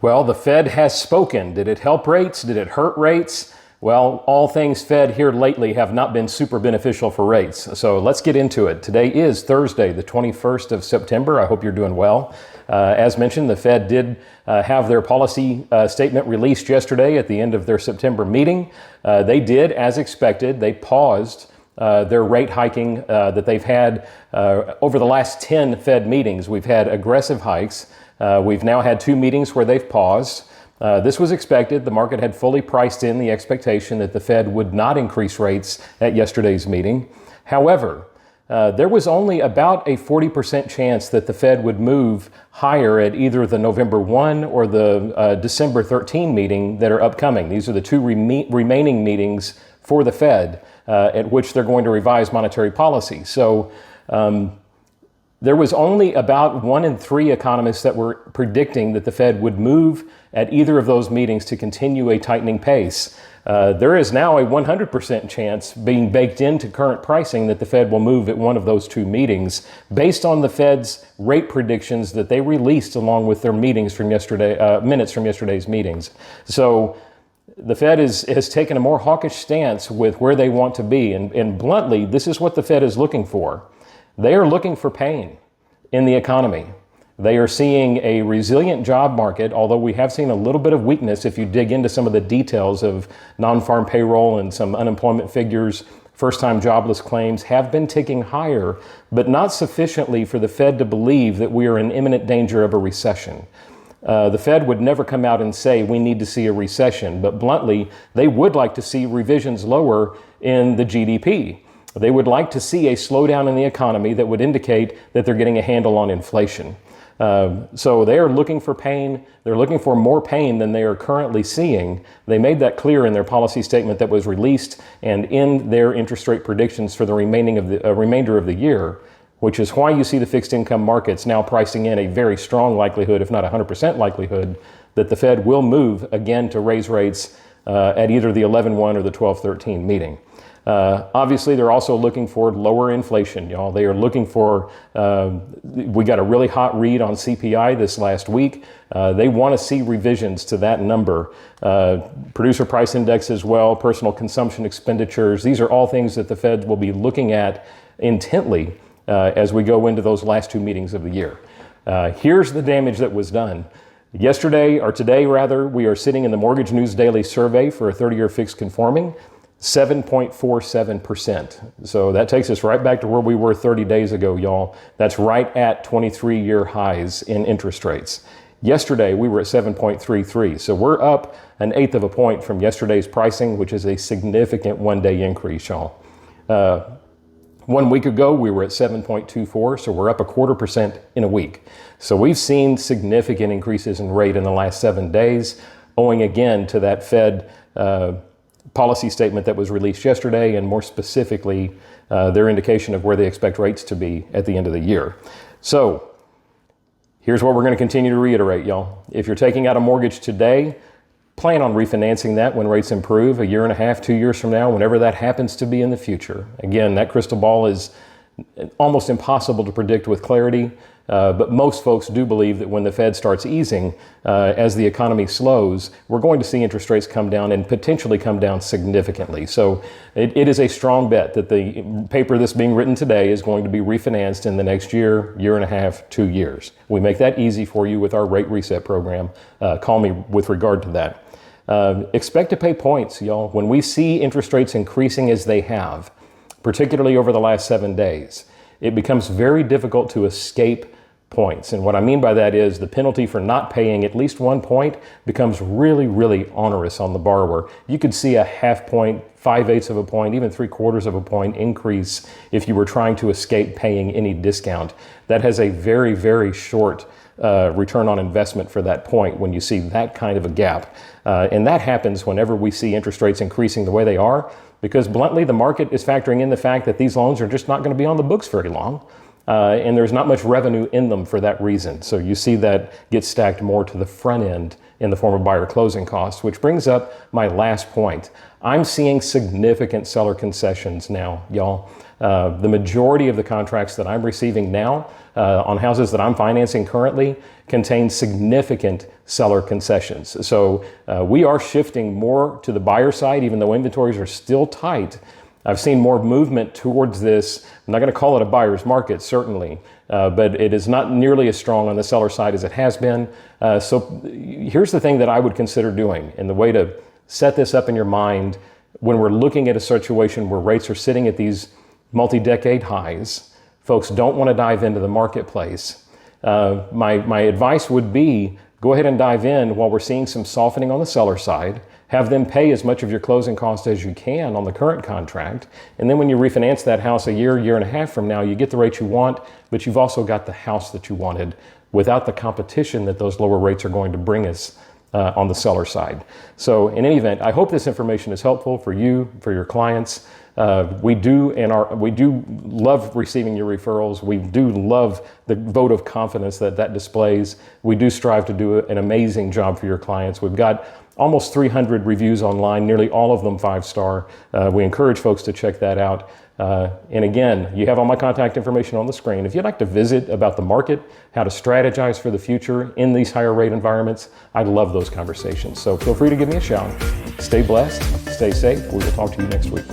Well, the Fed has spoken. Did it help rates? Did it hurt rates? Well, all things Fed here lately have not been super beneficial for rates. So let's get into it. Today is Thursday, the 21st of September. I hope you're doing well. As mentioned, the Fed did have their policy statement released yesterday at the end of their September meeting. They did, as expected, they paused their rate hiking that they've had over the last 10 Fed meetings. We've had aggressive hikes. We've now had 2 meetings where they've paused. This was expected. The market had fully priced in the expectation that the Fed would not increase rates at yesterday's meeting. However, there was only about a 40% chance that the Fed would move higher at either the November 1 or the December 13 meeting that are upcoming. These are the 2 remaining meetings for the Fed at which they're going to revise monetary policy. So there was only about 1 in 3 economists that were predicting that the Fed would move at either of those meetings to continue a tightening pace. There is now a 100% chance being baked into current pricing that the Fed will move at one of those 2 meetings based on the Fed's rate predictions that they released along with their meetings from yesterday, minutes from yesterday's meetings. So the Fed has taken a more hawkish stance with where they want to be. And bluntly, this is what the Fed is looking for. They are looking for pain in the economy. They are seeing a resilient job market, although we have seen a little bit of weakness if you dig into some of the details of non-farm payroll and some unemployment figures. First-time jobless claims have been ticking higher, but not sufficiently for the Fed to believe that we are in imminent danger of a recession. The Fed would never come out and say we need to see a recession, but bluntly, they would like to see revisions lower in the GDP. They would like to see a slowdown in the economy that would indicate that they're getting a handle on inflation. So they are looking for pain. They're looking for more pain than they are currently seeing. They made that clear in their policy statement that was released and in their interest rate predictions for the remainder of the year, which is why you see the fixed income markets now pricing in a very strong likelihood, if not 100% likelihood, that the Fed will move again to raise rates at either the 11-1 or the 12-13 meeting. Obviously, they're also looking for lower inflation, y'all. They are looking for, we got a really hot read on CPI this last week. They want to see revisions to that number. Producer price index as well, personal consumption expenditures. These are all things that the Fed will be looking at intently as we go into those last 2 meetings of the year. Here's the damage that was done. Yesterday, or today rather, we are sitting in the Mortgage News Daily survey for a 30-year fixed conforming. 7.47%. So that takes us right back to where we were 30 days ago, y'all. That's right at 23-year highs in interest rates. Yesterday, we were at 7.33. So we're up 1/8 of a point from yesterday's pricing, which is a significant one-day increase, y'all. 1 week ago, we were at 7.24, so we're up 1/4% in a week. So we've seen significant increases in rate in the last 7 days, owing again to that Fed policy statement that was released yesterday, and more specifically, their indication of where they expect rates to be at the end of the year. So here's what we're going to continue to reiterate, y'all. If you're taking out a mortgage today, plan on refinancing that when rates improve 1.5 years, 2 years from now, whenever that happens to be in the future. Again, that crystal ball is almost impossible to predict with clarity. But most folks do believe that when the Fed starts easing, as the economy slows, we're going to see interest rates come down and potentially come down significantly. So it is a strong bet that the paper that's being written today is going to be refinanced in the next 1.5 years, 2 years. We make that easy for you with our rate reset program. Call me with regard to that. Expect to pay points, y'all. When we see interest rates increasing as they have, particularly over the last 7 days, it becomes very difficult to escape points. And what I mean by that is the penalty for not paying at least 1 point becomes really, really onerous on the borrower. You could see a 1/2 point, 5/8 of a point, even 3/4 of a point increase if you were trying to escape paying any discount. That has a very, very short return on investment for that point when you see that kind of a gap. And that happens whenever we see interest rates increasing the way they are, because bluntly, the market is factoring in the fact that these loans are just not going to be on the books very long. And there's not much revenue in them for that reason. So you see that get stacked more to the front end in the form of buyer closing costs, which brings up my last point. I'm seeing significant seller concessions now, y'all. The majority of the contracts that I'm receiving now on houses that I'm financing currently contain significant seller concessions. So we are shifting more to the buyer side, even though inventories are still tight. I've seen more movement towards this. I'm not going to call it a buyer's market, certainly, but it is not nearly as strong on the seller side as it has been. So here's the thing that I would consider doing, and the way to set this up in your mind when we're looking at a situation where rates are sitting at these multi-decade highs. Folks don't want to dive into the marketplace. My advice would be go ahead and dive in while we're seeing some softening on the seller side. Have them pay as much of your closing cost as you can on the current contract. And then when you refinance that house a year and a half from now, you get the rate you want, but you've also got the house that you wanted without the competition that those lower rates are going to bring us on the seller side. So in any event, I hope this information is helpful for you, for your clients. We do love receiving your referrals. We do love the vote of confidence that displays. We do strive to do an amazing job for your clients. We've got almost 300 reviews online, nearly all of them 5-star. We encourage folks to check that out. And again, you have all my contact information on the screen. If you'd like to visit about the market, how to strategize for the future in these higher rate environments, I love those conversations. So feel free to give me a shout. Stay blessed, stay safe. We will talk to you next week.